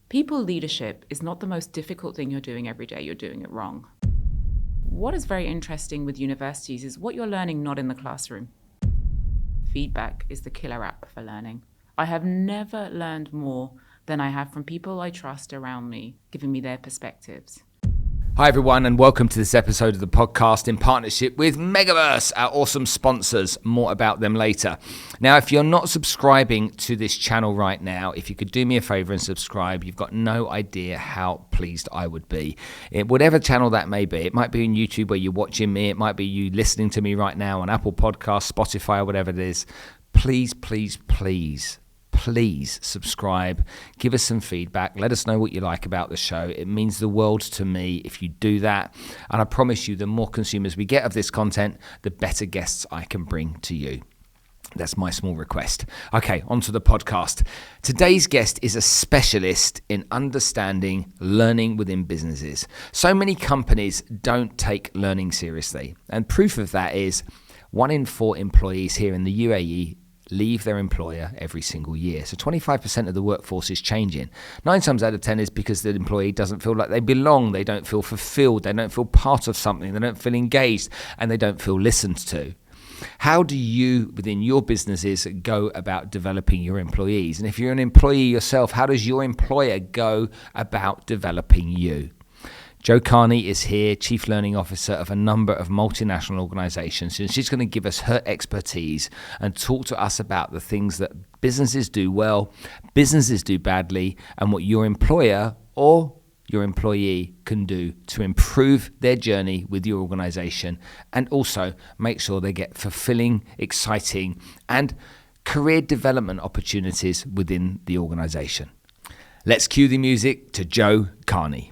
People leadership is not the most difficult thing you're doing every day. You're doing it wrong. What is very interesting with universities is what you're learning not in the classroom. Feedback is the killer app for learning. I have never learned more than I have from people I trust around me, giving me their perspectives. Hi everyone, and welcome to this episode of the podcast in partnership with Megaverse, our awesome sponsors. More about them later. Now, if you're not subscribing to this channel right now, if you could do me a favor and subscribe, you've got no idea how pleased I would be. Whatever channel that may be, it might be on YouTube where you're watching me, it might be you listening to me right now on Apple Podcasts, Spotify, or whatever it is. Please subscribe, give us some feedback, let us know what you like about the show. It means the world to me if you do that. And I promise you, the more consumers we get of this content, the better guests I can bring to you. That's my small request. Okay, on to the podcast. Today's guest is a specialist in understanding learning within businesses. So many companies don't take learning seriously. And proof of that is 1 in 4 employees here in the UAE leave their employer every single year. So 25% of the workforce is changing. 9 times out of 10 is because the employee doesn't feel like they belong, they don't feel fulfilled, they don't feel part of something, they don't feel engaged, and they don't feel listened to. How do you, within your businesses, go about developing your employees? And if you're an employee yourself, how does your employer go about developing you? Jo Kearney is here, Chief Learning Officer of a number of multinational organisations, and she's going to give us her expertise and talk to us about the things that businesses do well, businesses do badly, and what your employer or your employee can do to improve their journey with your organisation and also make sure they get fulfilling, exciting, and career development opportunities within the organisation. Let's cue the music to Jo Kearney.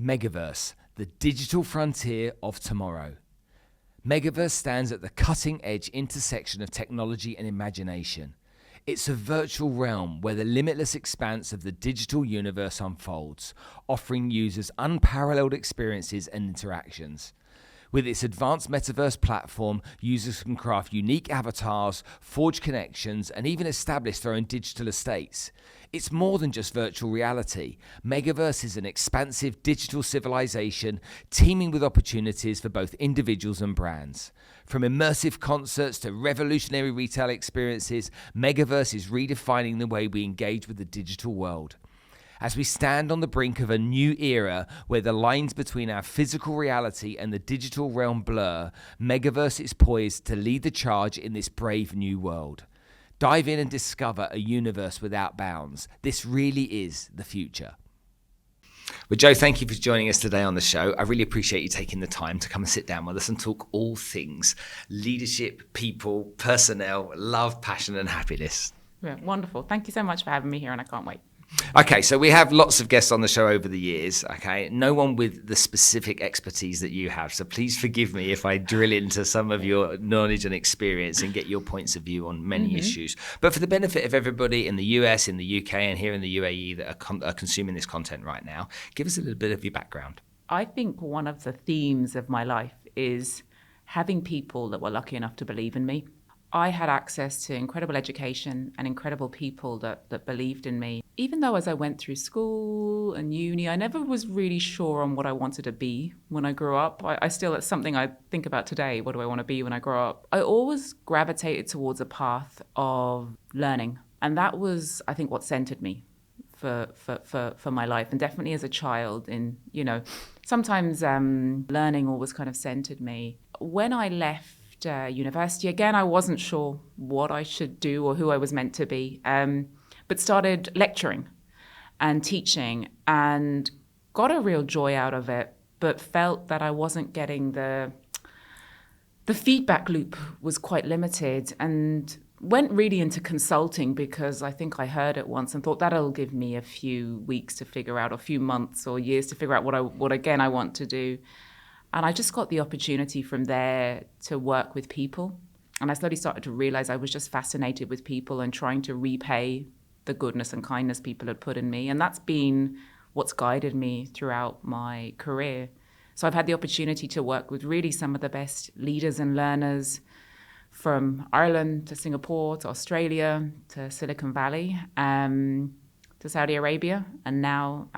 Megaverse, the digital frontier of tomorrow. Megaverse stands at the cutting-edge intersection of technology and imagination. It's a virtual realm where the limitless expanse of the digital universe unfolds, offering users unparalleled experiences and interactions. With its advanced metaverse platform, users can craft unique avatars, forge connections, and even establish their own digital estates. It's more than just virtual reality. Megaverse is an expansive digital civilization teeming with opportunities for both individuals and brands. From immersive concerts to revolutionary retail experiences, Megaverse is redefining the way we engage with the digital world. As we stand on the brink of a new era where the lines between our physical reality and the digital realm blur, Megaverse is poised to lead the charge in this brave new world. Dive in and discover a universe without bounds. This really is the future. Well, Jo, thank you for joining us today on the show. I really appreciate you taking the time to come and sit down with us and talk all things leadership, people, personnel, love, passion, and happiness. Yeah, wonderful. Thank you so much for having me here, and I can't wait. Okay, so we have lots of guests on the show over the years, okay? No one with the specific expertise that you have, so please forgive me if I drill into some of your knowledge and experience and get your points of view on many issues. But for the benefit of everybody in the US, in the UK, and here in the UAE that are consuming this content right now, give us a little bit of your background. I think one of the themes of my life is having people that were lucky enough to believe in me. I had access to incredible education and incredible people that believed in me. Even though as I went through school and uni, I never was really sure on what I wanted to be when I grew up. I still, it's something I think about today. What do I want to be when I grow up? I always gravitated towards a path of learning. And that was, I think, what centered me for my life. And definitely as a child sometimes learning always kind of centered me. When I left university. Again, I wasn't sure what I should do or who I was meant to be, but started lecturing and teaching and got a real joy out of it, but felt that I wasn't getting the feedback loop was quite limited, and went really into consulting because I think I heard it once and thought that'll give me a few weeks to figure out, a few months or years to figure out what again I want to do. And I just got the opportunity from there to work with people. And I slowly started to realize I was just fascinated with people and trying to repay the goodness and kindness people had put in me. And that's been what's guided me throughout my career. So I've had the opportunity to work with really some of the best leaders and learners, from Ireland to Singapore to Australia to Silicon Valley, to Saudi Arabia, and now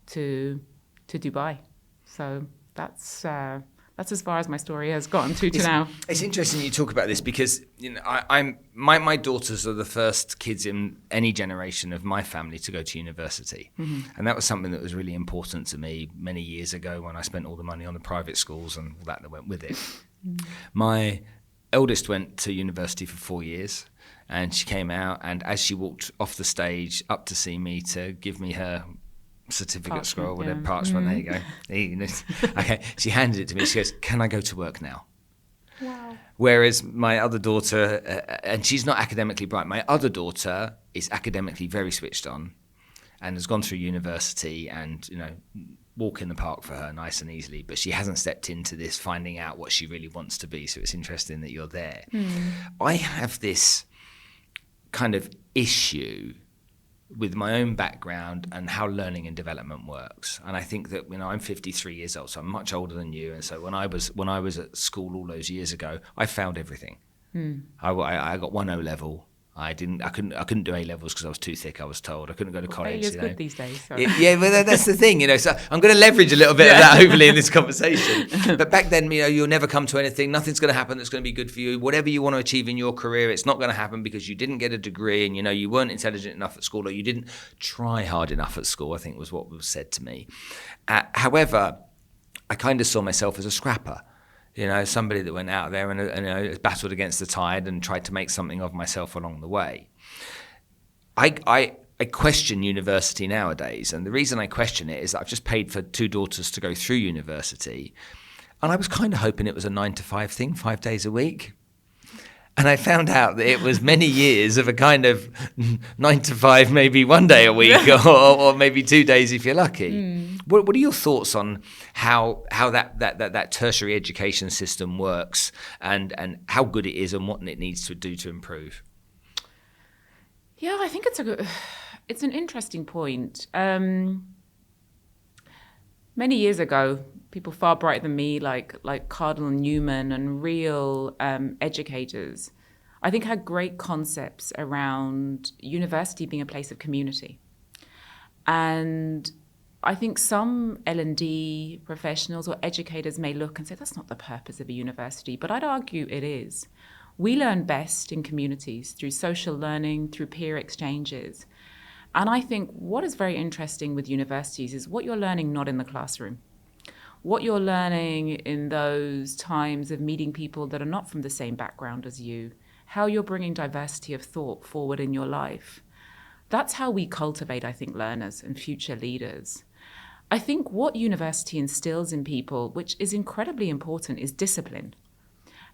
to Dubai. So that's as far as my story has gotten to now. It's interesting you talk about this because my daughters are the first kids in any generation of my family to go to university, and that was something that was really important to me many years ago when I spent all the money on the private schools and all that went with it. My eldest went to university for 4 years, and she came out, and as she walked off the stage up to see me to give me her certificate scroll, whatever, parchment, there you go. Okay, she handed it to me. She goes, "Can I go to work now?" Wow. Whereas my other daughter, and she's not academically bright, my other daughter is academically very switched on and has gone through university and, walk in the park for her nice and easily, but she hasn't stepped into this finding out what she really wants to be. So it's interesting that you're there. I have this kind of issue with my own background and how learning and development works. And I think that, I'm 53 years old, so I'm much older than you. And so when I was at school all those years ago, I failed everything. I got 1 O-level. I couldn't do A-levels because I was too thick, I was told. I couldn't go to college. It's good these days. So. Yeah, but that's the thing, So I'm going to leverage a little bit of that, hopefully, in this conversation. But back then, you'll never come to anything. Nothing's going to happen that's going to be good for you. Whatever you want to achieve in your career, it's not going to happen because you didn't get a degree and, you weren't intelligent enough at school or you didn't try hard enough at school, I think was what was said to me. However, I kind of saw myself as a scrapper. Somebody that went out there and battled against the tide and tried to make something of myself along the way. I question university nowadays, and the reason I question it is that I've just paid for 2 daughters to go through university, and I was kind of hoping it was a 9-to-5 thing, 5 days a week. And I found out that it was many years of a kind of 9-to-5, maybe 1 day a week, or maybe 2 days if you're lucky. What are your thoughts on how that tertiary education system works, and how good it is, and what it needs to do to improve? Yeah, I think it's an interesting point. Many years ago, people far brighter than me, like Cardinal Newman and real educators, I think had great concepts around university being a place of community. And I think some L&D professionals or educators may look and say, that's not the purpose of a university, but I'd argue it is. We learn best in communities through social learning, through peer exchanges. And I think what is very interesting with universities is what you're learning not in the classroom. What you're learning in those times of meeting people that are not from the same background as you, how you're bringing diversity of thought forward in your life. That's how we cultivate, I think, learners and future leaders. I think what university instills in people, which is incredibly important, is discipline.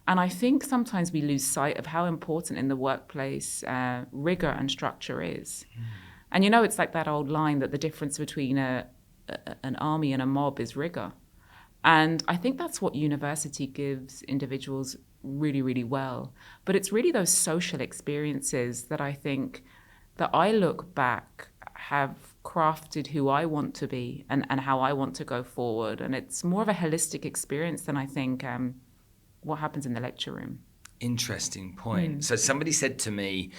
And I think sometimes we lose sight of how important in the workplace rigor and structure is. And it's like that old line that the difference between an army and a mob is rigor. And I think that's what university gives individuals really, really well. But it's really those social experiences that I think that I look back have crafted who I want to be and how I want to go forward. And it's more of a holistic experience than I think what happens in the lecture room. Interesting point. So somebody said to me,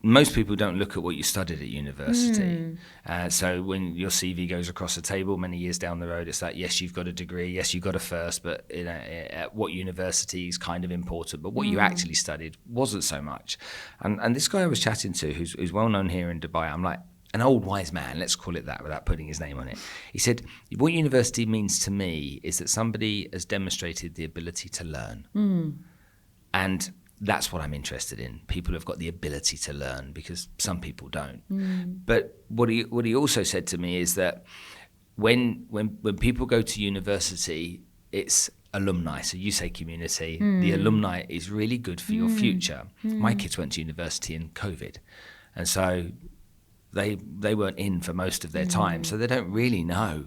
most people don't look at what you studied at university. So when your CV goes across the table many years down the road, it's like, yes, you've got a degree, yes, you've got a first, but at what university is kind of important. But what you actually studied wasn't so much. And this guy I was chatting to, who's well known here in Dubai, I'm like, an old wise man, let's call it that without putting his name on it. He said, what university means to me is that somebody has demonstrated the ability to learn. And that's what I'm interested in. People have got the ability to learn because some people don't. But what he also said to me is that when people go to university, it's alumni. So you say community. The alumni is really good for your future. My kids went to university in COVID. And so they weren't in for most of their time. So they don't really know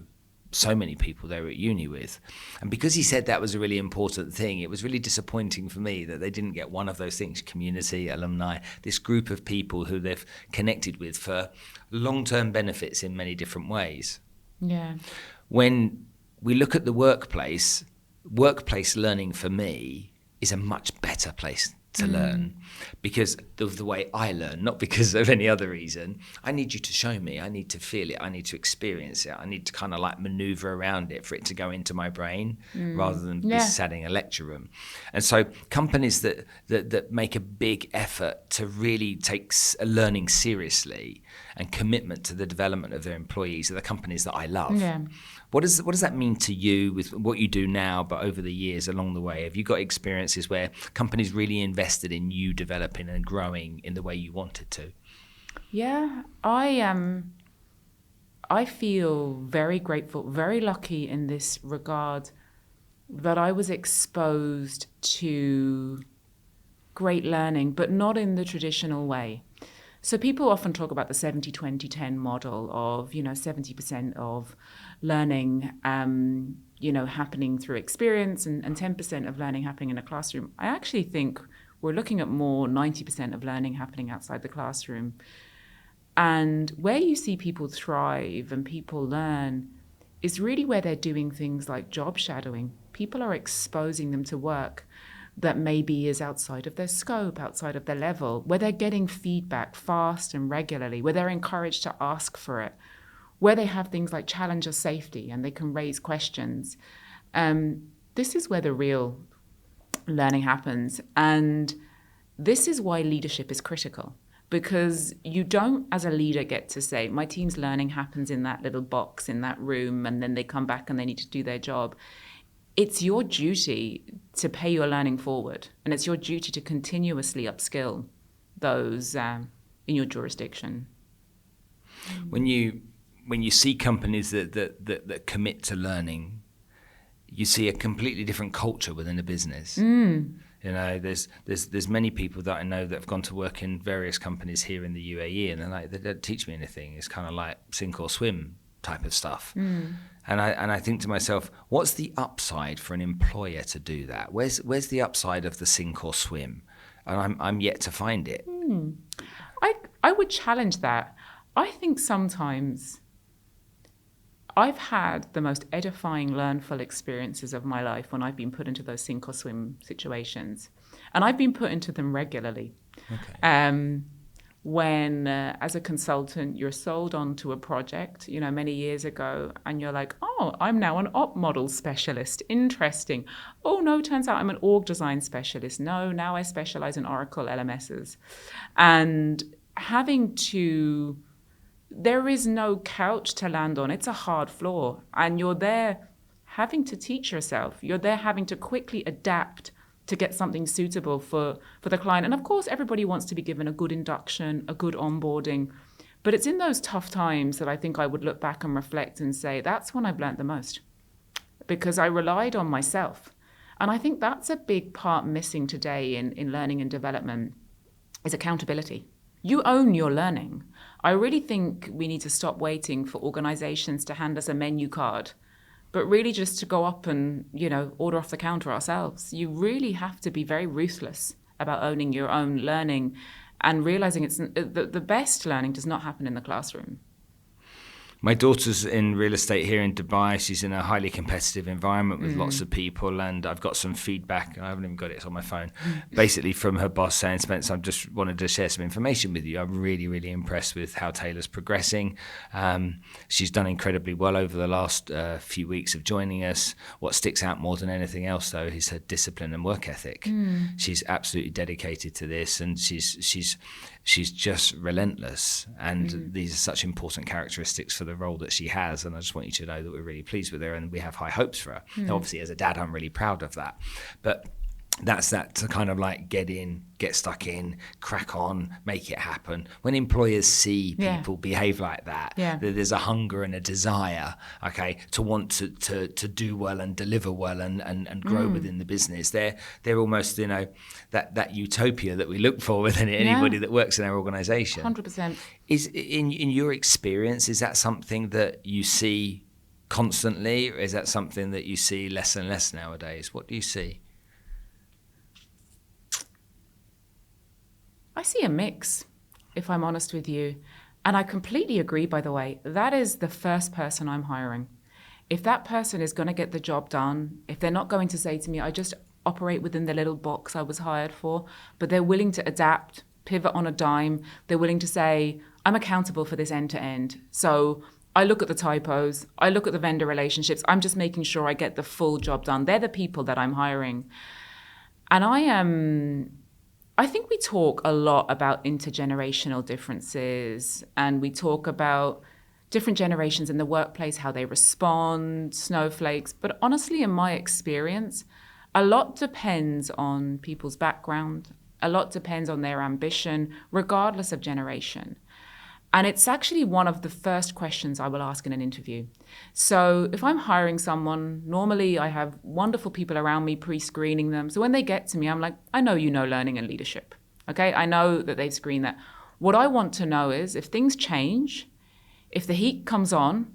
so many people they were at uni with. And because he said that was a really important thing, it was really disappointing for me that they didn't get one of those things: community, alumni, this group of people who they've connected with for long-term benefits in many different ways. Yeah. When we look at the workplace learning for me is a much better place to learn, because of the way I learn, not because of any other reason. I need you to show me, I need to feel it, I need to experience it, I need to kind of like maneuver around it for it to go into my brain rather than be sat in a lecture room. And so companies that make a big effort to really take learning seriously and commitment to the development of their employees are the companies that I love. Yeah. What does that mean to you with what you do now, but over the years along the way? Have you got experiences where companies really invested in you developing and growing in the way you wanted to? Yeah, I feel very grateful, very lucky in this regard that I was exposed to great learning, but not in the traditional way. So people often talk about the 70-20-10 model of, 70% of learning, happening through experience and 10% of learning happening in a classroom. I actually think we're looking at more 90% of learning happening outside the classroom. And where you see people thrive and people learn is really where they're doing things like job shadowing. People are exposing them to work that maybe is outside of their scope, outside of their level, where they're getting feedback fast and regularly, where they're encouraged to ask for it, where they have things like challenger safety and they can raise questions. This is where the real learning happens. And this is why leadership is critical, because you don't, as a leader, get to say, my team's learning happens in that little box in that room, and then they come back and they need to do their job. It's your duty to pay your learning forward, and it's your duty to continuously upskill those in your jurisdiction. When you see companies that commit to learning, you see a completely different culture within a business. There's many people that I know that have gone to work in various companies here in the UAE, and they're like, they don't teach me anything. It's kind of like sink or swim type of stuff. And I think to myself, what's the upside for an employer to do that? Where's the upside of the sink or swim? And I'm yet to find it. I would challenge that. I think sometimes I've had the most edifying, learnful experiences of my life when I've been put into those sink or swim situations. And I've been put into them regularly. Okay. When, as a consultant, you're sold onto a project, many years ago, and you're like, oh, I'm now an op model specialist. Interesting. Oh, no, turns out I'm an org design specialist. No, now I specialize in Oracle LMSs. And there is no couch to land on. It's a hard floor. And you're there having to teach yourself. You're there having to quickly adapt to get something suitable for the client. And of course, everybody wants to be given a good induction, a good onboarding. But it's in those tough times that I think I would look back and reflect and say, that's when I've learned the most, because I relied on myself. And I think that's a big part missing today in learning and development is accountability. You own your learning. I really think we need to stop waiting for organizations to hand us a menu card, but really just to go up and, order off the counter ourselves. You really have to be very ruthless about owning your own learning and realizing the best learning does not happen in the classroom. My daughter's in real estate here in Dubai. She's in a highly competitive environment with lots of people, and I've got some feedback. I haven't even got it, it's on my phone. Basically from her boss saying, Spence, I just wanted to share some information with you. I'm really, really impressed with how Taylor's progressing. She's done incredibly well over the last few weeks of joining us. What sticks out more than anything else, though, is her discipline and work ethic. She's absolutely dedicated to this, and she's just relentless. And these are such important characteristics for the role that she has, and I just want you to know that we're really pleased with her and we have high hopes for her. Now, obviously, as a dad, I'm really proud of that. But that's that to kind of like get in, get stuck in, crack on, make it happen. When employers see people behave like that, there's a hunger and a desire, to want to do well and deliver well and grow within the business. They're almost, that utopia that we look for within anybody that works in our organisation. 100%. Is in your experience, is that something that you see constantly, or is that something that you see less and less nowadays? What do you see? I see a mix, if I'm honest with you. And I completely agree, by the way. That is the first person I'm hiring. If that person is going to get the job done, if they're not going to say to me, I just operate within the little box I was hired for, but they're willing to adapt, pivot on a dime, they're willing to say, I'm accountable for this end to end. So I look at the typos, I look at the vendor relationships, I'm just making sure I get the full job done. They're the people that I'm hiring. And I think we talk a lot about intergenerational differences, and we talk about different generations in the workplace, how they respond, snowflakes. But honestly, in my experience, a lot depends on people's background. A lot depends on their ambition, regardless of generation. And it's actually one of the first questions I will ask in an interview. So if I'm hiring someone, normally I have wonderful people around me pre-screening them. So when they get to me, I'm like, I know you know learning and leadership. Okay, I know that they've screened that. What I want to know is if things change, if the heat comes on,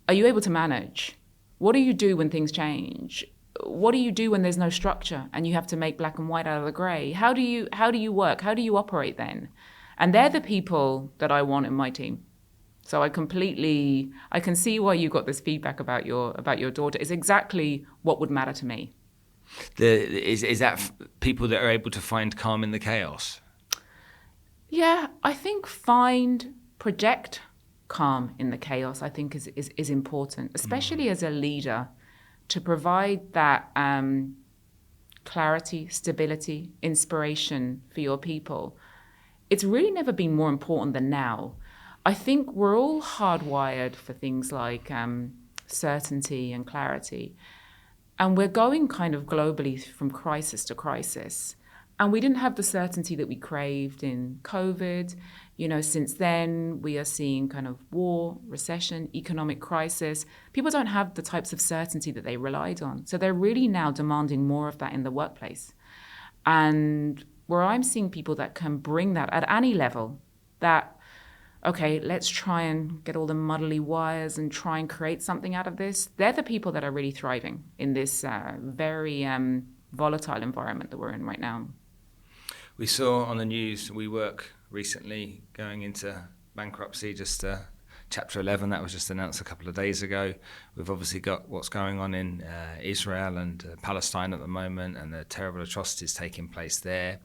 are you able to manage? What do you do when things change? What do you do when there's no structure and you have to make black and white out of the gray? How do you work? How do you operate then? And they're the people that I want in my team. So I can see why you got this feedback about your daughter. It's exactly what would matter to me. Is that people that are able to find calm in the chaos? Yeah, I think project calm in the chaos, I think is important, especially as a leader, to provide that clarity, stability, inspiration for your people. It's really never been more important than now. I think we're all hardwired for things like certainty and clarity. And we're going kind of globally from crisis to crisis. And we didn't have the certainty that we craved in COVID. Since then, we are seeing kind of war, recession, economic crisis. People don't have the types of certainty that they relied on. So they're really now demanding more of that in the workplace. And where I'm seeing people that can bring that at any level, that, okay, let's try and get all the muddly wires and try and create something out of this. They're the people that are really thriving in this very volatile environment that we're in right now. We saw on the news WeWork recently going into bankruptcy, just Chapter 11, that was just announced a couple of days ago. We've obviously got what's going on in Israel and Palestine at the moment, and the terrible atrocities taking place there.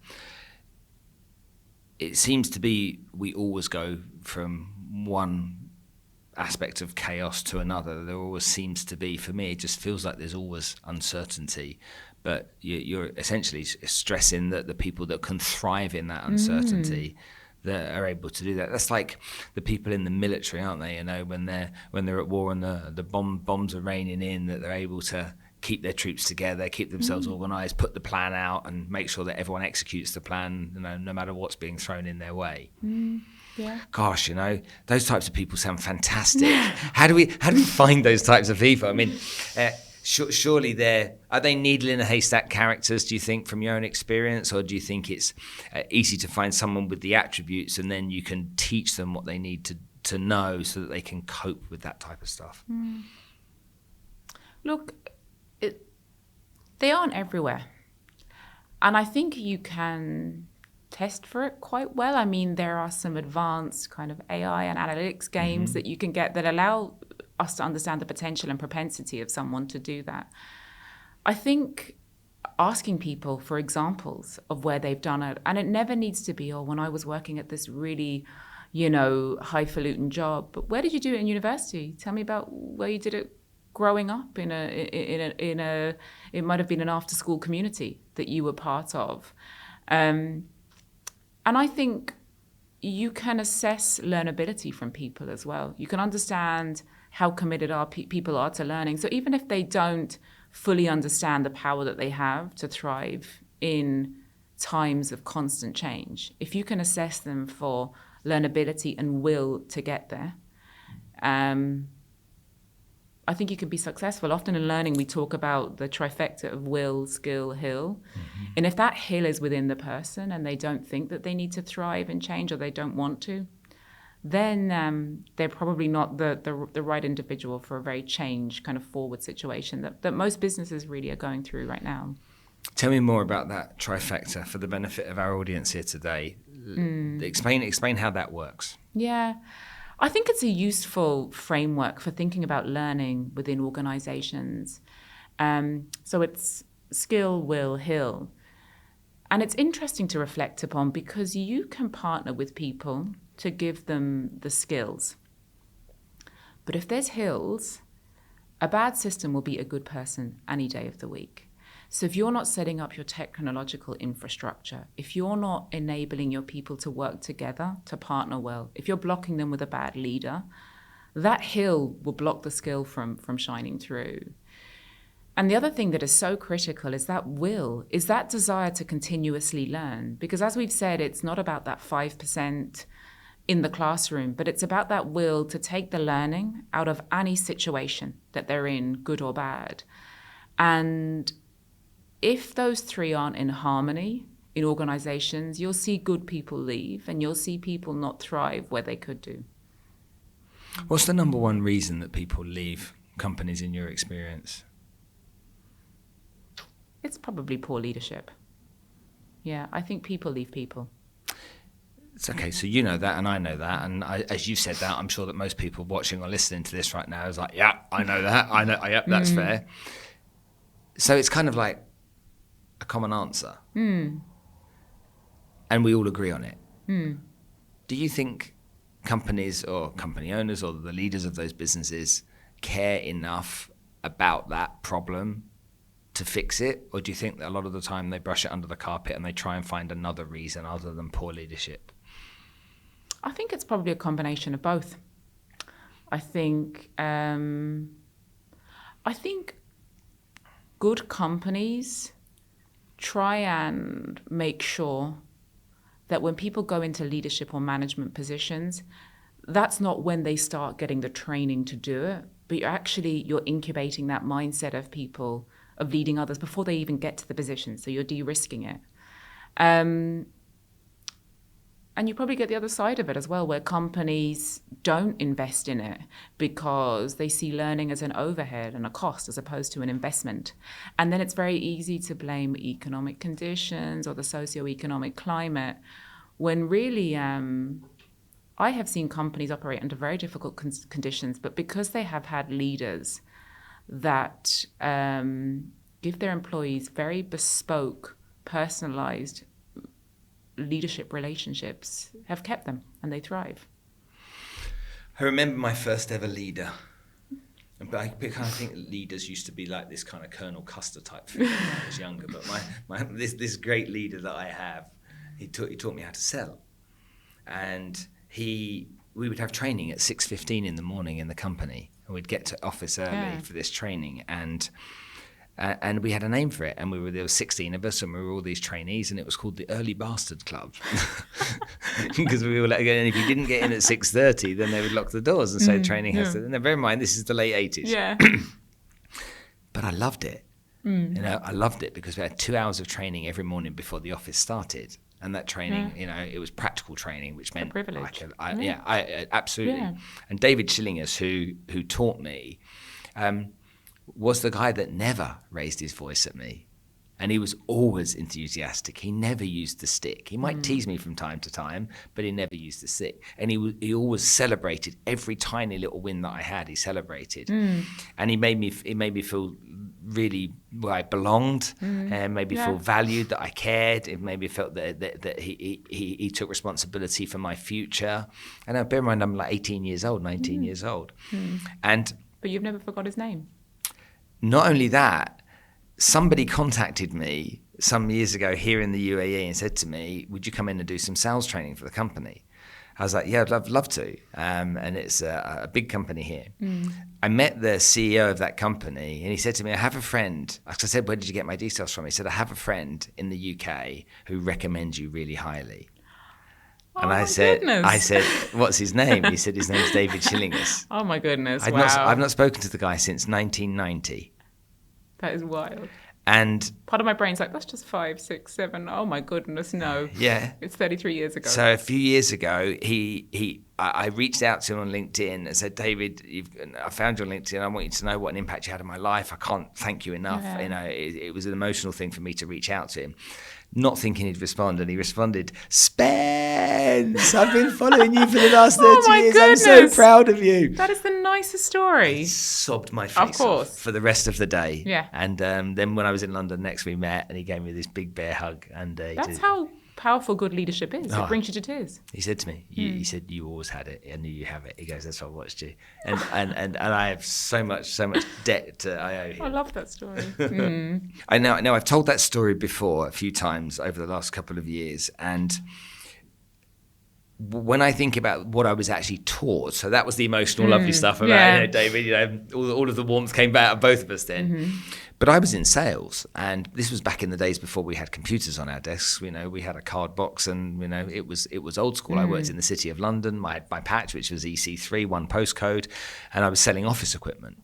It seems to be we always go from one aspect of chaos to another. There always seems to be, for me, it just feels like there's always uncertainty. But you're essentially stressing that the people that can thrive in that uncertainty that are able to do that. That's like the people in the military, aren't they? When they're at war and the bombs are raining in, that they're able to keep their troops together, keep themselves organised, put the plan out, and make sure that everyone executes the plan, no matter what's being thrown in their way. Yeah. Gosh, those types of people sound fantastic. How do we find those types of people? I mean, surely are they needle in a haystack characters, do you think, from your own experience, or do you think it's easy to find someone with the attributes and then you can teach them what they need to know so that they can cope with that type of stuff? Look, they aren't everywhere. And I think you can test for it quite well. I mean, there are some advanced kind of AI and analytics games that you can get that allow us to understand the potential and propensity of someone to do that. I think asking people for examples of where they've done it, and it never needs to be, when I was working at this really, highfalutin job, but where did you do it in university? Tell me about where you did it growing up in a it might have been an after school community that you were part of. And I think you can assess learnability from people as well. You can understand how committed people are to learning. So even if they don't fully understand the power that they have to thrive in times of constant change, if you can assess them for learnability and will to get there, I think you can be successful. Often in learning, we talk about the trifecta of will, skill, hill. And if that hill is within the person and they don't think that they need to thrive and change, or they don't want to, then they're probably not the right individual for a very change kind of forward situation that most businesses really are going through right now. Tell me more about that trifecta for the benefit of our audience here today. Explain how that works. Yeah, I think it's a useful framework for thinking about learning within organizations. So it's skill, will, hill. And it's interesting to reflect upon because you can partner with people to give them the skills. But if there's hills, a bad system will beat a good person any day of the week. So if you're not setting up your technological infrastructure, if you're not enabling your people to work together, to partner well, if you're blocking them with a bad leader, that hill will block the skill from shining through. And the other thing that is so critical is that will, is that desire to continuously learn. Because as we've said, it's not about that 5% in the classroom, but it's about that will to take the learning out of any situation that they're in, good or bad. And if those three aren't in harmony in organizations, you'll see good people leave and you'll see people not thrive where they could do. What's the number one reason that people leave companies in your experience? It's probably poor leadership. Yeah, I think people leave people. It's okay, so you know that and I know that, and as you said that, I'm sure that most people watching or listening to this right now is like, yeah, I know that, that's fair. So it's kind of like a common answer. And we all agree on it. Do you think companies or company owners or the leaders of those businesses care enough about that problem to fix it? Or do you think that a lot of the time they brush it under the carpet and they try and find another reason other than poor leadership? I think it's probably a combination of both. I think good companies try and make sure that when people go into leadership or management positions, that's not when they start getting the training to do it, but you're incubating that mindset of people of leading others before they even get to the position. So you're de-risking it. And you probably get the other side of it as well, where companies don't invest in it because they see learning as an overhead and a cost as opposed to an investment. And then it's very easy to blame economic conditions or the socioeconomic climate, when really I have seen companies operate under very difficult conditions, but because they have had leaders that give their employees very bespoke, personalized leadership relationships, have kept them and they thrive. I remember my first ever leader. But I kind of think leaders used to be like this kind of Colonel Custer type figure when I was younger. But this great leader that I have, he taught me how to sell. And we would have training at 6:15 in the morning in the company. And we'd get to office early for this training. And we had a name for it, and there were 16 of us, and we were all these trainees, and it was called the Early Bastard Club, because we were like, and if you didn't get in at 6:30, then they would lock the doors and say training has to. Now, bear in mind, this is the late 80s. Yeah. But I loved it. I loved it because we had 2 hours of training every morning before the office started, and that training, it was practical training, which meant a privilege. I absolutely. Yeah. And David Schillingus, who taught me. Was the guy that never raised his voice at me. And he was always enthusiastic. He never used the stick. He might tease me from time to time, but he never used the stick. And he always celebrated every tiny little win that I had. He celebrated. And he made me feel really where I belonged, and made me feel valued, that I cared. It made me feel that he took responsibility for my future. And bear in mind, I'm like 18 years old, 19 years old. But you've never forgot his name. Not only that, somebody contacted me some years ago here in the UAE and said to me, would you come in and do some sales training for the company? I was like, yeah, I'd love to. And it's a big company here. I met the CEO of that company, and he said to me, I have a friend. I said, where did you get my details from? He said, I have a friend in the UK who recommends you really highly. And I said, what's his name? He said, his name's David Schillingus. Oh my goodness, I've not spoken to the guy since 1990. That is wild. And part of my brain's like, that's just 5, 6, 7. Oh my goodness, no. Yeah. It's 33 years ago. So a few years ago, he I reached out to him on LinkedIn and said, David, I found you on LinkedIn. I want you to know what an impact you had in my life. I can't thank you enough. Yeah. It was an emotional thing for me to reach out to him, not thinking he'd respond. And he responded, Spence, I've been following you for the last 30 years. Goodness. I'm so proud of you. That is the nicest story. I sobbed my face off for the rest of the day. Yeah. And then when I was in London next, we met and he gave me this big bear hug. And that's how powerful good leadership is. It brings you to tears. He said to me, he said, you always had it. I knew you have it. He goes, that's why I watched you. And I have so much debt I owe him. I love that story. I know I've told that story before a few times over the last couple of years. And when I think about what I was actually taught, so that was the emotional, lovely stuff about David, all of the warmth came out of both of us then. Mm-hmm. But I was in sales, and this was back in the days before we had computers on our desks. We had a card box, and it was old school. I worked in the City of London. I had my patch, which was EC3, one postcode, and I was selling office equipment.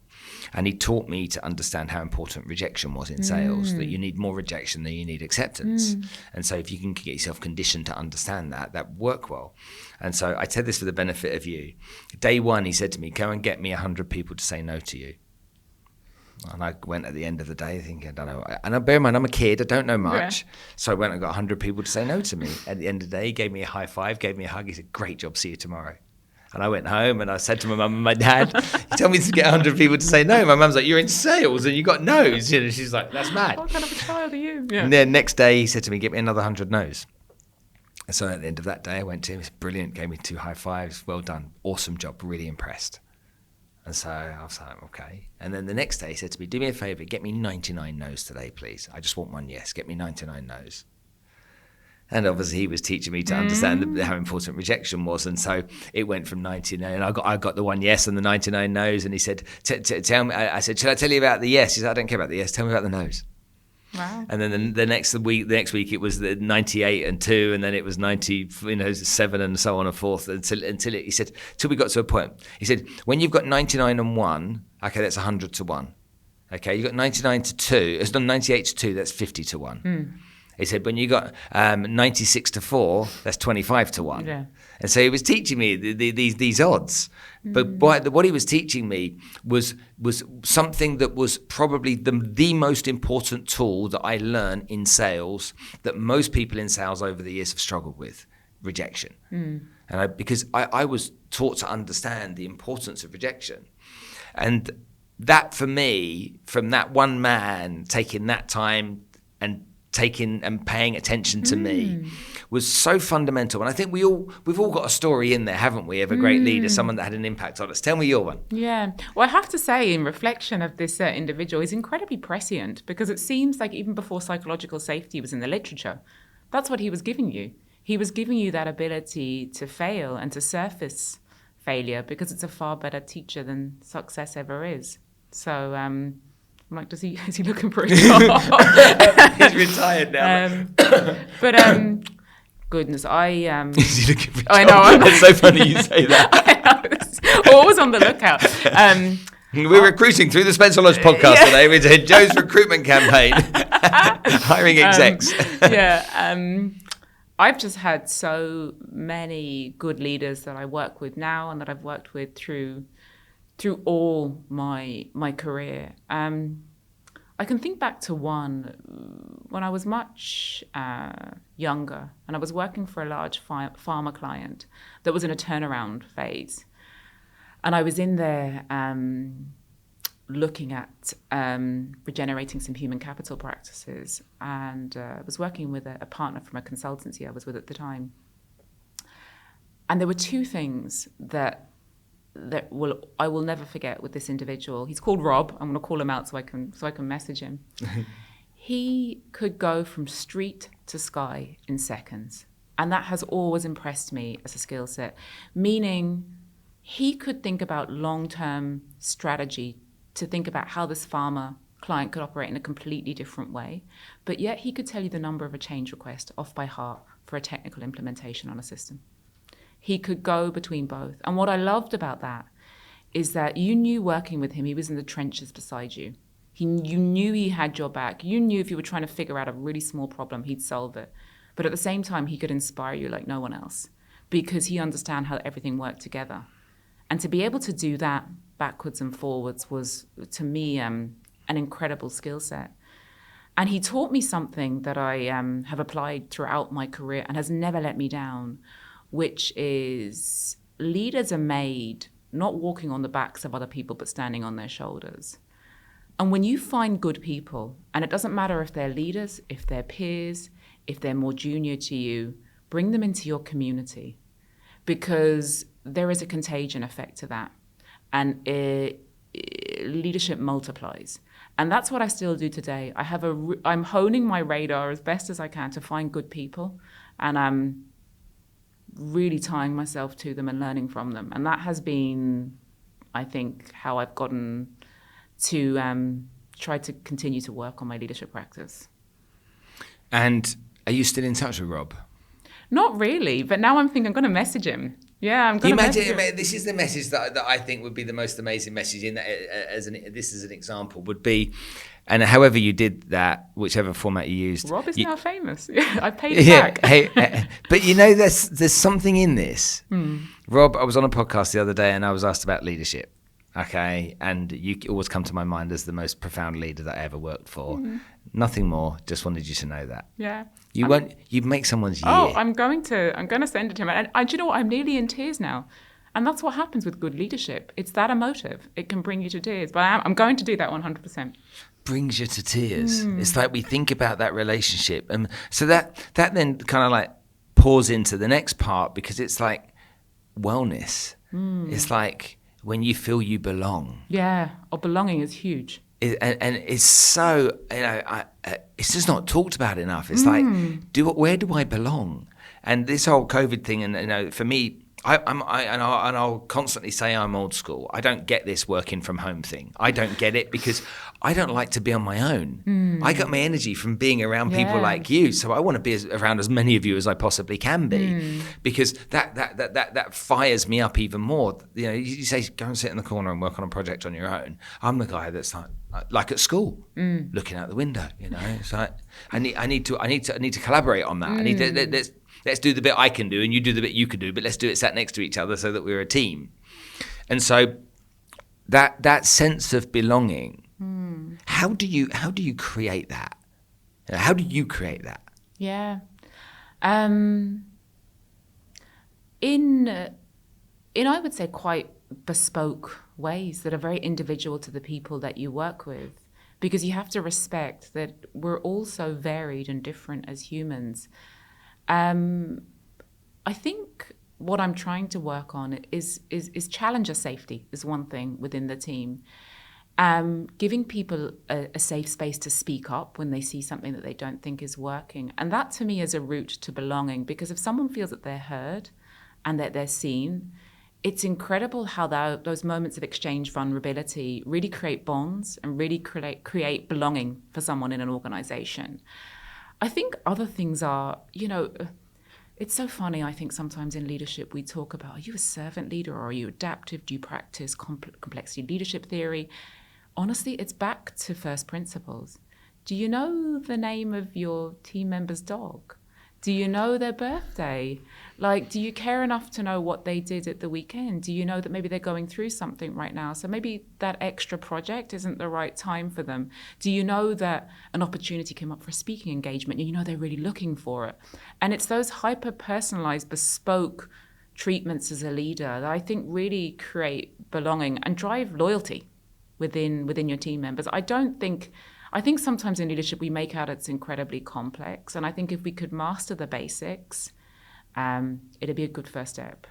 And he taught me to understand how important rejection was in sales, that you need more rejection than you need acceptance. And so if you can get yourself conditioned to understand that work well. And so I said this for the benefit of you. Day one, he said to me, go and get me 100 people to say no to you. And I went at the end of the day thinking, I don't know. And bear in mind, I'm a kid, I don't know much. Yeah. So I went and got 100 people to say no to me. At the end of the day, he gave me a high five, gave me a hug. He said, great job, see you tomorrow. And I went home and I said to my mum and my dad, you told me to get 100 people to say no. My mum's like, you're in sales and you got no's. She's like, that's mad. What kind of a child are you? Yeah. And then next day he said to me, get me another 100 no's. And so at the end of that day, I went to him. He was brilliant, gave me 2 high fives. Well done. Awesome job. Really impressed. And so I was like, okay. And then the next day he said to me, do me a favor, get me 99 no's today, please. I just want one yes. Get me 99 no's. And obviously he was teaching me to understand how important rejection was. And so it went from 99. And I got the one yes and the 99 no's. And he said, tell me, I said, shall I tell you about the yes? He said, I don't care about the yes. Tell me about the no's. Wow. And then the next week it was the 98 and 2, and then it was 97 and so on and forth until he said, till we got to a point. He said, when you've got 99 and 1, okay, that's 100 to 1. Okay, you got 99 to 2, it's not 98 to 2, that's 50 to 1. He said, when you got 96 to 4, that's 25 to 1. Yeah. And so he was teaching me these odds. But what he was teaching me was something that was probably the most important tool that I learned in sales that most people in sales over the years have struggled with, rejection. And because I was taught to understand the importance of rejection. And that for me, from that one man taking that time and paying attention to me was so fundamental. And I think we've all got a story in there, haven't we, of a great leader, someone that had an impact on us. Tell me your one. Yeah. Well, I have to say, in reflection of this individual, he's incredibly prescient, because it seems like even before psychological safety was in the literature, that's what he was giving you. He was giving you that ability to fail and to surface failure, because it's a far better teacher than success ever is. So, I'm like, is he looking for a job? He's retired now. Goodness, Is he looking for a job? I know. It's so funny you say that. I know. Always on the lookout. We're recruiting through the Spencer Lodge podcast today. We're doing Joe's recruitment campaign, hiring execs. I've just had so many good leaders that I work with now and that I've worked with through all my career. I can think back to one when I was much younger, and I was working for a large pharma client that was in a turnaround phase. And I was in there looking at regenerating some human capital practices, and I was working with a partner from a consultancy I was with at the time. And there were 2 things that I will never forget with this individual. He's called Rob. I'm going to call him out so I can message him. He could go from street to sky in seconds, and that has always impressed me as a skill set. Meaning, he could think about long-term strategy to think about how this pharma client could operate in a completely different way, but yet he could tell you the number of a change request off by heart for a technical implementation on a system. He could go between both. And what I loved about that is that you knew working with him, he was in the trenches beside you. You knew he had your back. You knew if you were trying to figure out a really small problem, he'd solve it. But at the same time, he could inspire you like no one else, because he understands how everything worked together. And to be able to do that backwards and forwards was, to me, an incredible skill set. And he taught me something that I have applied throughout my career and has never let me down, which is leaders are made not walking on the backs of other people, but standing on their shoulders. And when you find good people, and it doesn't matter if they're leaders, if they're peers, if they're more junior to you, bring them into your community, because there is a contagion effect to that. And leadership multiplies. And that's what I still do today. I'm honing my radar as best as I can to find good people, and I'm really tying myself to them and learning from them. And that has been, I think, how I've gotten to try to continue to work on my leadership practice. And are you still in touch with Rob? Not really, but now I'm thinking I'm going to message him. Yeah, I'm going to message him. This is the message that I think would be the most amazing message in that, this is an example, would be, and however you did that, whichever format you used. Rob is now famous. I paid it back. Hey, but you know, there's something in this. Rob, I was on a podcast the other day and I was asked about leadership. Okay, and you always come to my mind as the most profound leader that I ever worked for. Nothing more. Just wanted you to know that. Yeah. You make someone's year. Oh, I'm going to send it to him. And do you know what? I'm nearly in tears now. And that's what happens with good leadership. It's that emotive. It can bring you to tears. But I'm going to do that 100%. Brings you to tears. It's like we think about that relationship. And so that then kind of like pours into the next part, because it's like wellness. It's like when you feel you belong. Yeah, belonging is huge. And it's so, it's just not talked about enough. It's like, where do I belong? And this whole COVID thing, and for me, I'll constantly say I'm old school. I don't get this working from home thing. I don't get it because I don't like to be on my own. I got my energy from being around people like you, so I want to be around as many of you as I possibly can be, because that fires me up even more. You say go and sit in the corner and work on a project on your own. I'm the guy that's like at school, looking out the window. It's like I need to collaborate on that. I need to, let's do the bit I can do and you do the bit you can do, but let's do it sat next to each other so that we're a team. And so that sense of belonging, how do you create that? How do you create that? Yeah. In I would say quite bespoke ways that are very individual to the people that you work with, because you have to respect that we're all so varied and different as humans. I think what I'm trying to work on is challenger safety is one thing within the team. Giving people a safe space to speak up when they see something that they don't think is working. And that to me is a route to belonging, because if someone feels that they're heard and that they're seen, it's incredible how those moments of exchange vulnerability really create bonds and really create belonging for someone in an organization. I think other things are, it's so funny. I think sometimes in leadership we talk about, are you a servant leader or are you adaptive? Do you practice complexity leadership theory? Honestly, it's back to first principles. Do you know the name of your team member's dog? Do you know their birthday? Do you care enough to know what they did at the weekend? Do you know that maybe they're going through something right now? So maybe that extra project isn't the right time for them. Do you know that an opportunity came up for a speaking engagement and you know they're really looking for it? And it's those hyper-personalized, bespoke treatments as a leader that I think really create belonging and drive loyalty within your team members. I think sometimes in leadership we make out it's incredibly complex, and I think if we could master the basics, it'd be a good first step.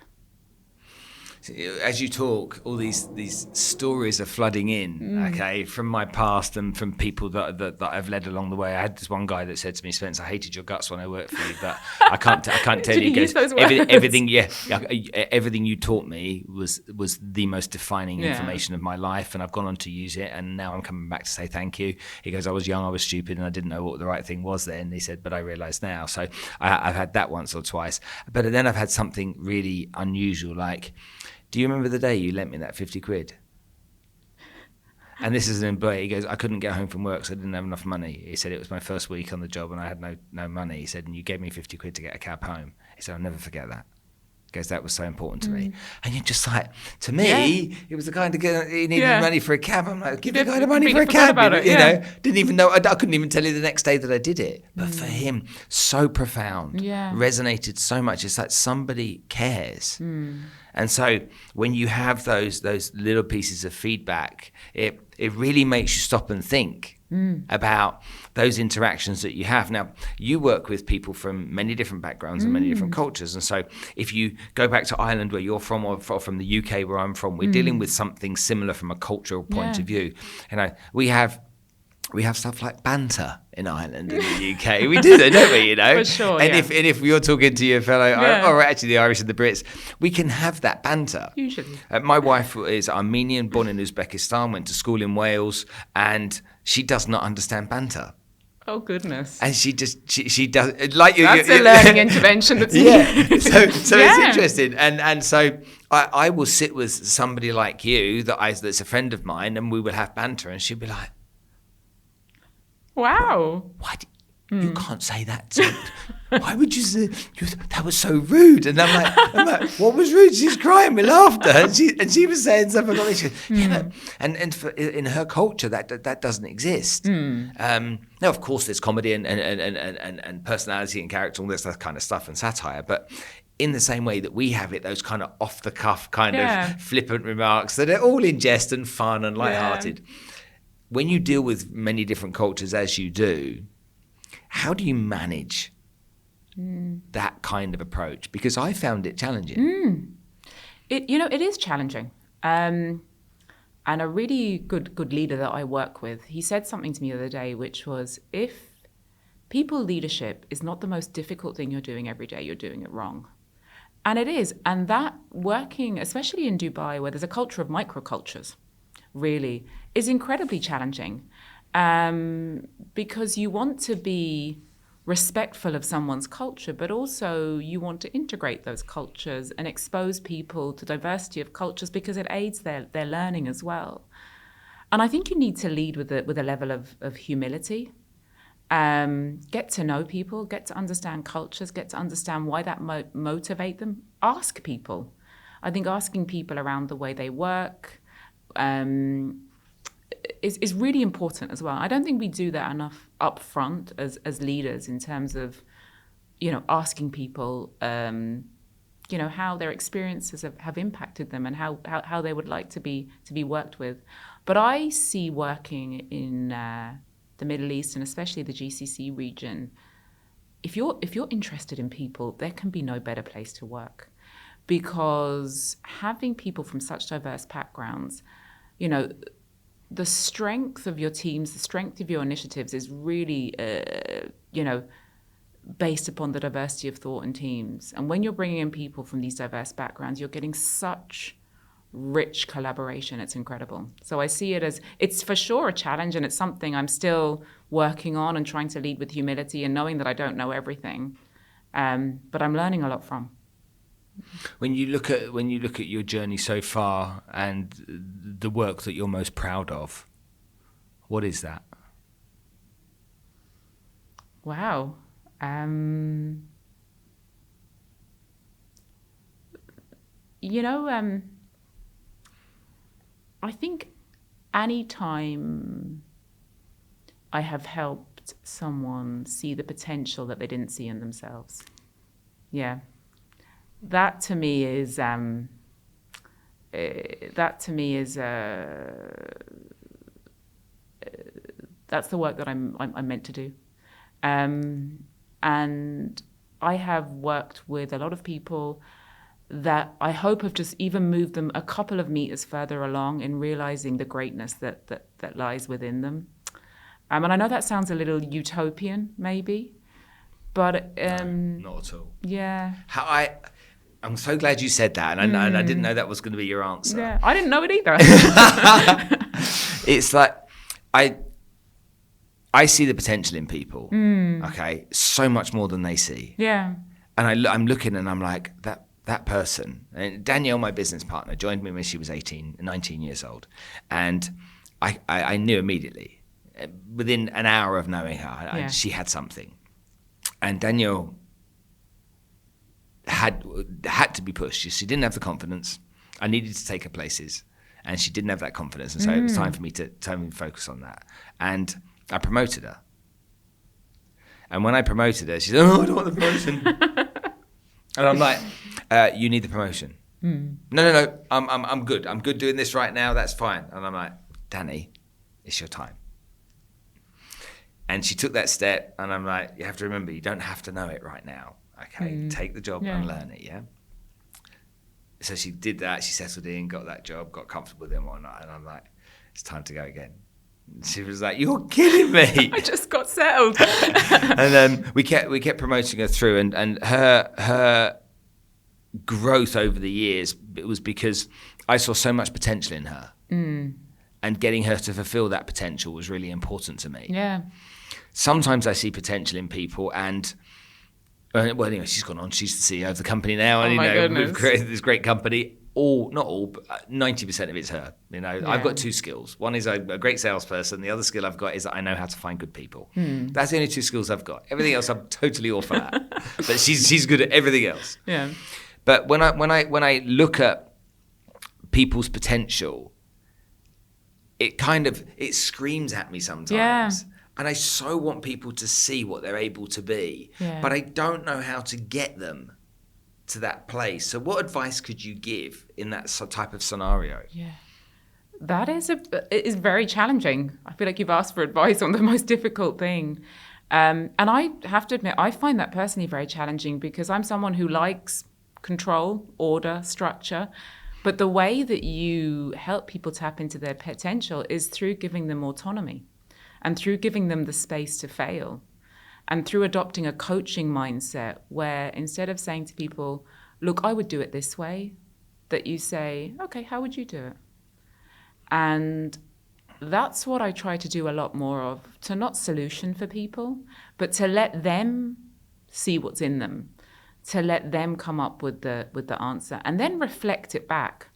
As you talk, all these stories are flooding in, okay, from my past and from people that I've led along the way. I had this one guy that said to me, "Spence, I hated your guts when I worked for you, but I can't tell you." Use those words? Everything you taught me was the most defining information of my life, and I've gone on to use it, and now I'm coming back to say thank you. He goes, "I was young, I was stupid, and I didn't know what the right thing was then." He said, "But I realise now." So I've had that once or twice, but then I've had something really unusual, like, do you remember the day you lent me that 50 quid? And this is an employee. He goes, "I couldn't get home from work, so I didn't have enough money." He said, "It was my first week on the job and I had no money." He said, "And you gave me 50 quid to get a cab home." He said, "I'll never forget that." Goes, that was so important to me. And you're just like, to me, it was the kind of guy, he needed money for a cab. I'm like, give the guy the money for a cab. You know, didn't even know, I couldn't even tell you the next day that I did it. But for him, so profound, resonated so much. It's like somebody cares. And so when you have those little pieces of feedback, it really makes you stop and think about those interactions that you have. Now, you work with people from many different backgrounds and many different cultures. And so if you go back to Ireland where you're from, or from the UK where I'm from, we're dealing with something similar from a cultural point of view. You know, we have stuff like banter in Ireland and the UK. We do that, don't we? You know, for sure. And if you're talking to your fellow, or actually the Irish and the Brits, we can have that banter. Usually, my wife is Armenian, born in Uzbekistan, went to school in Wales, and she does not understand banter. Oh goodness! And she does like you. That's a learning intervention. That's So it's interesting, and so I will sit with somebody like you that's a friend of mine, and we will have banter, and she'll be like, wow. Why you can't say that? Why would you say that was so rude? And I'm like, what was rude? She's crying with laughter, and she was saying something like this. And in her culture that doesn't exist. Now, of course, there's comedy and personality and character, all this kind of stuff, and satire, but in the same way that we have it, those kind of off the cuff kind of flippant remarks that are all in jest and fun and lighthearted. When you deal with many different cultures as you do, how do you manage that kind of approach? Because I found it challenging. It is challenging. And a really good leader that I work with, he said something to me the other day, which was, if people leadership is not the most difficult thing you're doing every day, you're doing it wrong. And it is. And that working, especially in Dubai, where there's a culture of microcultures, really, is incredibly challenging, because you want to be respectful of someone's culture, but also you want to integrate those cultures and expose people to diversity of cultures because it aids their learning as well. And I think you need to lead with a level of humility. Get to know people, get to understand cultures, get to understand why that motivate them. Ask people. I think asking people around the way they work is really important as well. I don't think we do that enough up front as leaders in terms of, asking people, how their experiences have impacted them and how they would like to be worked with. But I see working in the Middle East and especially the GCC region, if you're interested in people, there can be no better place to work, because having people from such diverse backgrounds, the strength of your teams, the strength of your initiatives is really, based upon the diversity of thought and teams. And when you're bringing in people from these diverse backgrounds, you're getting such rich collaboration. It's incredible. So I see it as, it's for sure a challenge, and it's something I'm still working on and trying to lead with humility and knowing that I don't know everything, but I'm learning a lot from. When you look at your journey so far and the work that you're most proud of, what is that? Wow. I think any time I have helped someone see the potential that they didn't see in themselves, that to me is that's the work that I'm meant to do, and I have worked with a lot of people that I hope have just even moved them a couple of meters further along in realizing the greatness that lies within them. And I know that sounds a little utopian, maybe, but no, not at all. Yeah. I'm so glad you said that, and I didn't know that was going to be your answer. Yeah, I didn't know it either. It's like I see the potential in people. Okay, so much more than they see. Yeah. And I'm looking, and I'm like, that person. And Danielle, my business partner, joined me when she was 19 years old, and I knew immediately, within an hour of knowing her, she had something. And Danielle had to be pushed. She didn't have the confidence. I needed to take her places, and she didn't have that confidence. And so it was time for me to focus on that. And I promoted her. And when I promoted her, she said, "Oh, I don't want the promotion." And I'm like, "You need the promotion." No. I'm good. I'm good doing this right now. That's fine. And I'm like, "Danny, it's your time." And she took that step, and I'm like, "You have to remember, you don't have to know it right now. Okay, take the job and learn it, yeah?" So she did that. She settled in, got that job, got comfortable with it and whatnot. And I'm like, "It's time to go again." And she was like, "You're kidding me." I just got settled. And then we kept promoting her through, and her growth over the years, it was because I saw so much potential in her. And getting her to fulfill that potential was really important to me. Yeah. Sometimes I see potential in people, and well, anyway, she's gone on. She's the CEO of the company now, and we've created this great company. Not all, but 90% of it's her. I've got two skills. One is a great salesperson. The other skill I've got is that I know how to find good people. That's the only two skills I've got. Everything else I'm totally awful at. But she's good at everything else. Yeah. But when I look at people's potential, it screams at me sometimes. Yeah. And I so want people to see what they're able to be, but I don't know how to get them to that place. So what advice could you give in that type of scenario? Yeah. That is very challenging. I feel like you've asked for advice on the most difficult thing. And I have to admit, I find that personally very challenging because I'm someone who likes control, order, structure. But the way that you help people tap into their potential is through giving them autonomy and through giving them the space to fail and through adopting a coaching mindset where instead of saying to people, "Look, I would do it this way," that you say, "Okay, how would you do it?" And that's what I try to do a lot more of, to not solution for people, but to let them see what's in them, to let them come up with the answer and then reflect it back.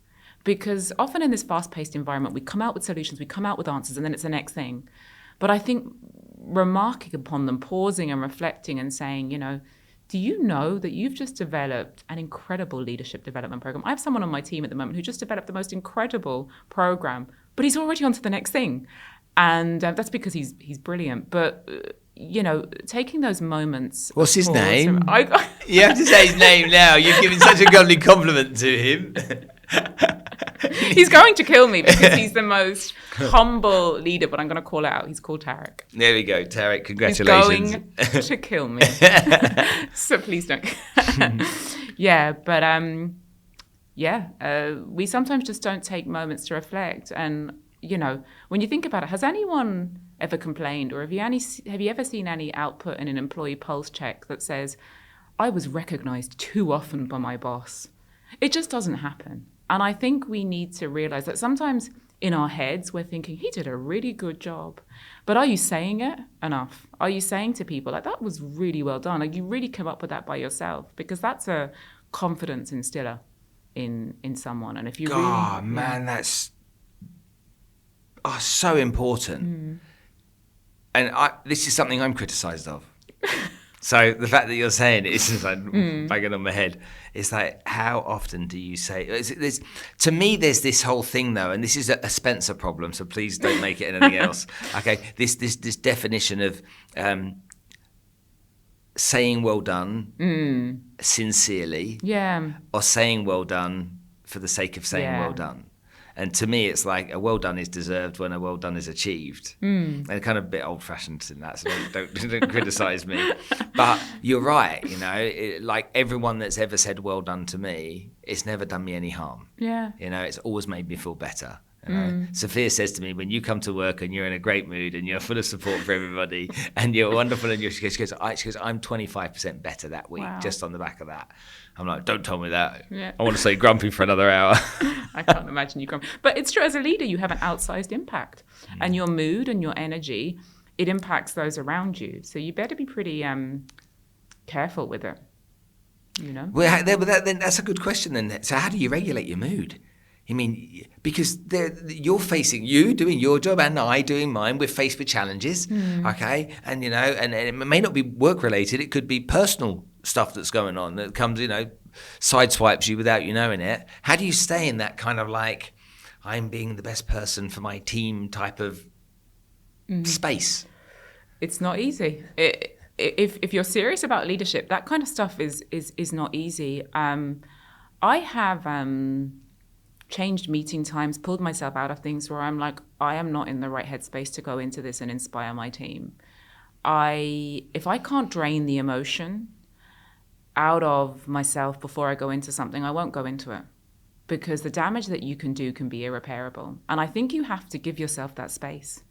Because often in this fast-paced environment, we come out with solutions, we come out with answers, and then it's the next thing. But I think remarking upon them, pausing and reflecting and saying, do you know that you've just developed an incredible leadership development program? I have someone on my team at the moment who just developed the most incredible program, but he's already on to the next thing. And that's because he's brilliant. But, taking those moments. What's his name? You have to say his name now. You've given such a godly compliment to him. He's going to kill me because he's the most humble leader, but I'm going to call it out. He's called Tarek. There we go. Tarek, congratulations. He's going to kill me. So please don't. Yeah, but we sometimes just don't take moments to reflect. And, when you think about it, has anyone ever complained or have you ever seen any output in an employee pulse check that says, "I was recognized too often by my boss"? It just doesn't happen. And I think we need to realize that sometimes in our heads, we're thinking, he did a really good job. But are you saying it enough? Are you saying to people, like, that was really well done? Like, you really came up with that by yourself? Because that's a confidence instiller in someone. And if you that's so important. And this is something I'm criticised of. So the fact that you're saying it is just like banging on my head. It's like, how often do you say? To me, there's this whole thing though, and this is a Spencer problem. So please don't make it anything else. Okay, this definition of saying well done sincerely, or saying well done for the sake of saying well done. And to me, it's like a well done is deserved when a well done is achieved. And kind of a bit old fashioned in that, so don't criticize me. But you're right, like everyone that's ever said well done to me, it's never done me any harm. Yeah. It's always made me feel better. Sophia says to me, when you come to work and you're in a great mood and you're full of support for everybody and you're wonderful, and she goes, I'm 25% better that week just on the back of that. I'm like, don't tell me that. Yeah. I want to stay grumpy for another hour. I can't imagine you grumpy. But it's true, as a leader, you have an outsized impact. And your mood and your energy, it impacts those around you. So you better be pretty careful with it, Well, then that's a good question then. So how do you regulate your mood? I mean, because you're doing your job and I doing mine. We're faced with challenges, okay? And, and it may not be work related. It could be personal stuff that's going on that comes, sideswipes you without you knowing it. How do you stay in that kind of like, I'm being the best person for my team type of space? It's not easy. If you're serious about leadership, that kind of stuff is not easy. I have changed meeting times, pulled myself out of things where I'm like, I am not in the right headspace to go into this and inspire my team. If I can't drain the emotion out of myself before I go into something, I won't go into it, because the damage that you can do can be irreparable. And I think you have to give yourself that space.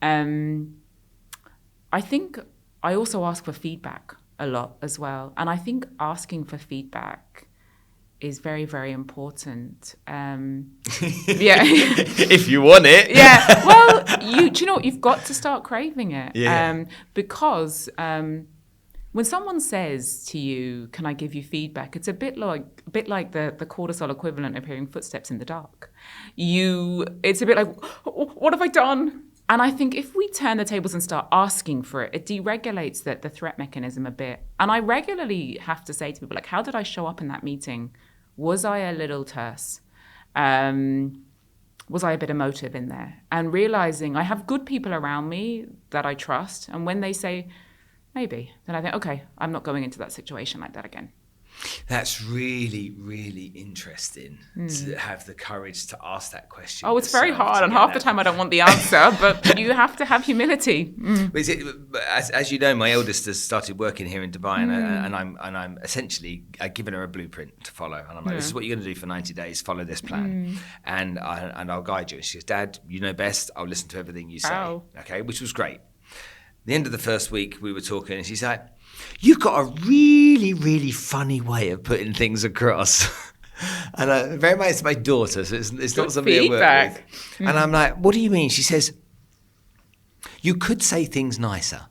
I think I also ask for feedback a lot as well. And I think asking for feedback is very, very important. Yeah. If you want it. Yeah. Well, do you know what? You've got to start craving it. Yeah. Because when someone says to you, "Can I give you feedback?" It's a bit like the cortisol equivalent of hearing footsteps in the dark. It's a bit like, what have I done? And I think if we turn the tables and start asking for it, it deregulates the threat mechanism a bit. And I regularly have to say to people, like, how did I show up in that meeting? Was I a little terse? Was I a bit emotive in there? And realizing I have good people around me that I trust. And when they say, maybe, then I think, okay, I'm not going into that situation like that again. That's really, really interesting to have the courage to ask that question. Oh, it's very hard, and half the time I don't want the answer, but you have to have humility. As you know, my eldest has started working here in Dubai, and I'm essentially given her a blueprint to follow, and I'm like, this is what you're going to do for 90 days. Follow this plan, and I'll guide you. And she goes, Dad, you know best. I'll listen to everything you say. Wow. Okay, which was great. The end of the first week, we were talking, and she's like, "You've got a really, really funny way of putting things across." And very much it's my daughter, so it's not somebody I work with. And I'm like, "What do you mean?" She says, "You could say things nicer."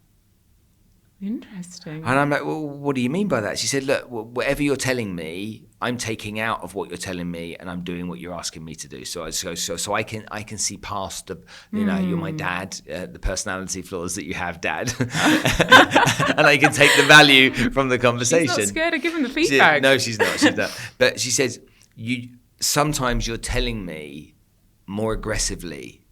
Interesting. And I'm like, "Well, what do you mean by that?" She said, "Look, whatever you're telling me, I'm taking out of what you're telling me, and I'm doing what you're asking me to do. So I can see past the, you're my dad, the personality flaws that you have, Dad, and I can take the value from the conversation." She's not scared of giving the feedback. No, she's not. She's not. But she says, sometimes you're telling me more aggressively.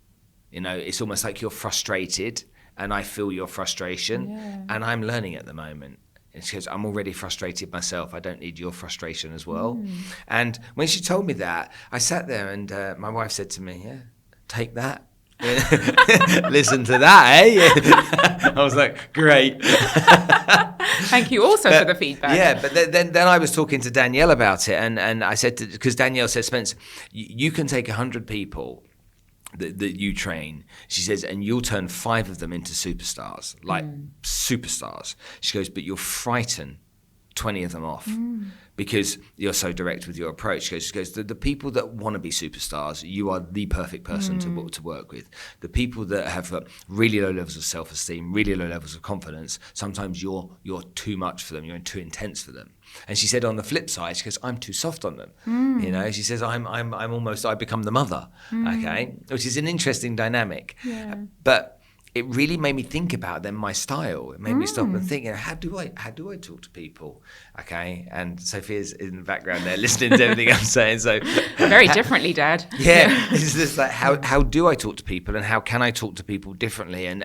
It's almost like you're frustrated, and I feel your frustration, and I'm learning at the moment. And she goes, I'm already frustrated myself. I don't need your frustration as well. And when she told me that, I sat there, and my wife said to me, "Yeah, take that." Listen to that, eh? I was like, great. Thank you also for the feedback. Yeah, but then I was talking to Danielle about it, and I said, because Danielle said, Spence, you can take 100 people that you train, she says, and you'll turn 5 of them into superstars, like superstars. She goes, but you'll frighten 20 of them off because you're so direct with your approach. She goes, the people that want to be superstars, you are the perfect person to work with. The people that have really low levels of self-esteem, really low levels of confidence, sometimes you're too much for them, you're too intense for them. And she said on the flip side, she goes, I'm too soft on them. She says, I become the mother, okay? Which is an interesting dynamic. Yeah. But it really made me think about then my style. It made me stop and think, how do I talk to people? Okay. And Sophia's in the background there listening to everything I'm saying. So very differently, Dad. Yeah. It's just like how do I talk to people, and how can I talk to people differently? And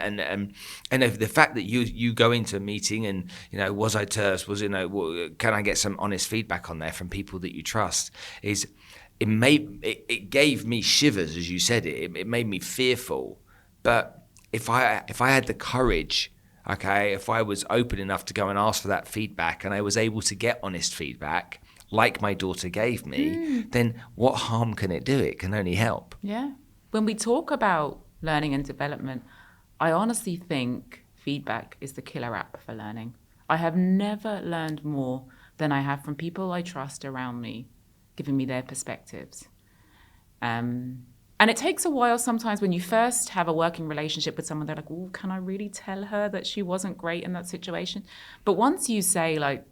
if the fact that you go into a meeting and was I terse? Can I get some honest feedback on there from people that you trust? It gave me shivers, as you said it. It made me fearful, but if I had the courage, okay, if I was open enough to go and ask for that feedback, and I was able to get honest feedback, like my daughter gave me, then what harm can it do? It can only help. Yeah. When we talk about learning and development, I honestly think feedback is the killer app for learning. I have never learned more than I have from people I trust around me, giving me their perspectives. And it takes a while sometimes when you first have a working relationship with someone, they're like, oh, can I really tell her that she wasn't great in that situation? But once you say, like,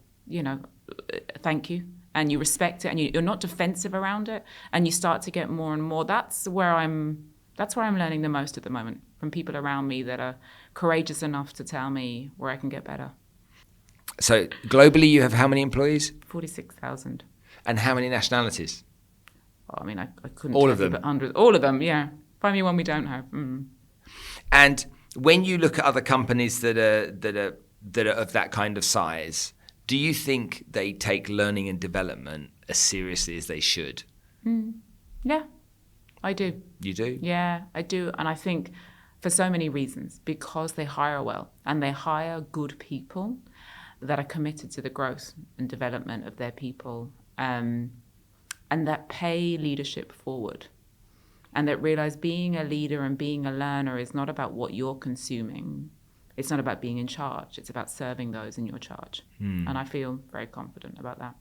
thank you, and you respect it, and you're not defensive around it, and you start to get more and more, that's where I'm learning the most at the moment, from people around me that are courageous enough to tell me where I can get better. So globally, you have how many employees? 46,000. And how many nationalities? I mean, I couldn't All tell of you, them? but hundreds. All of them, yeah. Find me one we don't have. And when you look at other companies that are of that kind of size, do you think they take learning and development as seriously as they should? Yeah, I do. You do? Yeah, I do. And I think for so many reasons, because they hire well and they hire good people that are committed to the growth and development of their people, and that pay leadership forward, and that realize being a leader and being a learner is not about what you're consuming. It's not about being in charge. It's about serving those in your charge. And I feel very confident about that.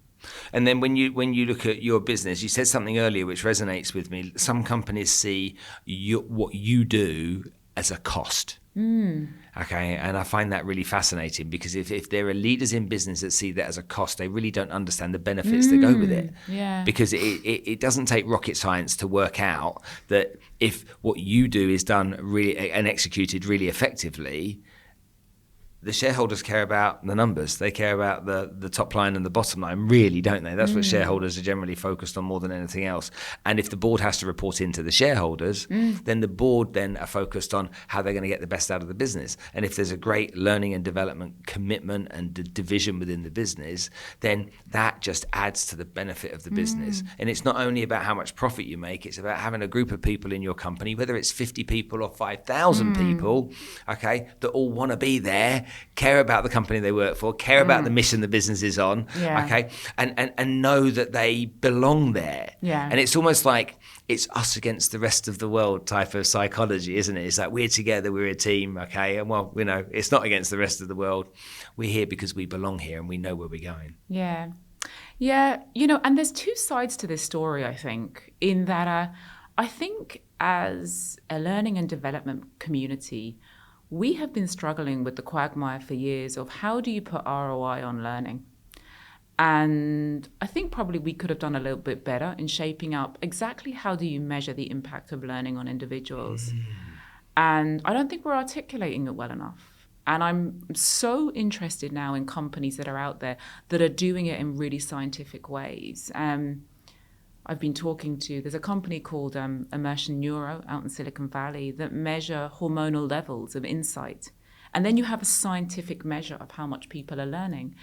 And then when you look at your business, you said something earlier which resonates with me. Some companies see what you do as a cost. Okay, and I find that really fascinating, because if there are leaders in business that see that as a cost, they really don't understand the benefits that go with it. Yeah. Because it doesn't take rocket science to work out that if what you do is done really and executed really effectively, the shareholders care about the numbers. They care about the top line and the bottom line, really, don't they? That's what shareholders are generally focused on more than anything else. And if the board has to report into the shareholders, then the board then are focused on how they're going to get the best out of the business. And if there's a great learning and development commitment and division within the business, then that just adds to the benefit of the business. And it's not only about how much profit you make, it's about having a group of people in your company, whether it's 50 people or 5,000 people, okay, that all want to be there, care about the company they work for, care about the mission the business is on, okay, and know that they belong there. And it's almost like it's us against the rest of the world type of psychology, isn't it? It's like we're together, we're a team, okay, and well, it's not against the rest of the world. We're here because we belong here and we know where we're going. Yeah, and there's two sides to this story, I think, in that I think as a learning and development community, we have been struggling with the quagmire for years of how do you put ROI on learning? And I think probably we could have done a little bit better in shaping up exactly how do you measure the impact of learning on individuals. And I don't think we're articulating it well enough. And I'm so interested now in companies that are out there that are doing it in really scientific ways. I've been talking to, there's a company called Immersion Neuro out in Silicon Valley that measure hormonal levels of insight. And then you have a scientific measure of how much people are learning.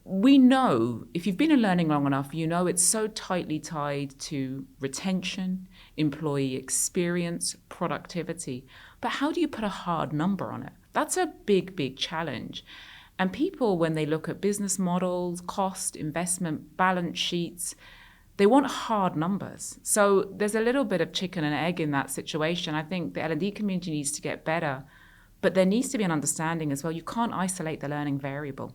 We know, if you've been in learning long enough, you know it's so tightly tied to retention, employee experience, productivity. But how do you put a hard number on it? That's a big, big challenge. And people, when they look at business models, cost, investment, balance sheets, they want hard numbers. So there's a little bit of chicken and egg in that situation. I think the L&D community needs to get better, but there needs to be an understanding as well. You can't isolate the learning variable.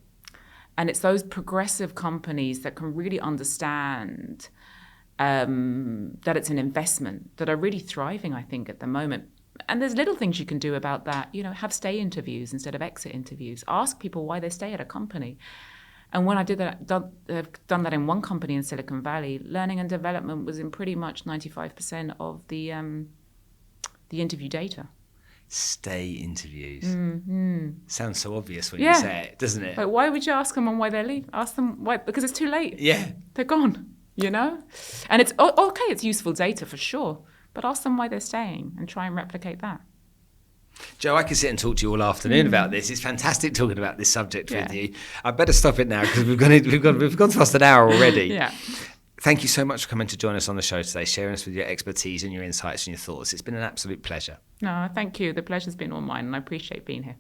And it's those progressive companies that can really understand that it's an investment that are really thriving, I think, at the moment. And there's little things you can do about that. Have stay interviews instead of exit interviews. Ask people why they stay at a company. And when I did that, done that in one company in Silicon Valley, learning and development was in pretty much 95% of the interview data. Stay interviews. Sounds so obvious when Yeah. you say it, doesn't it? But why would you ask them on why they leave? Ask them why, because it's too late. Yeah. They're gone, And it's okay, it's useful data for sure, but ask them why they're staying and try and replicate that. Joe, I could sit and talk to you all afternoon about this. It's fantastic talking about this subject with you. I better stop it now because we've gone past an hour already. Yeah. Thank you so much for coming to join us on the show today, sharing us with your expertise and your insights and your thoughts. It's been an absolute pleasure. No, thank you. The pleasure's been all mine, and I appreciate being here.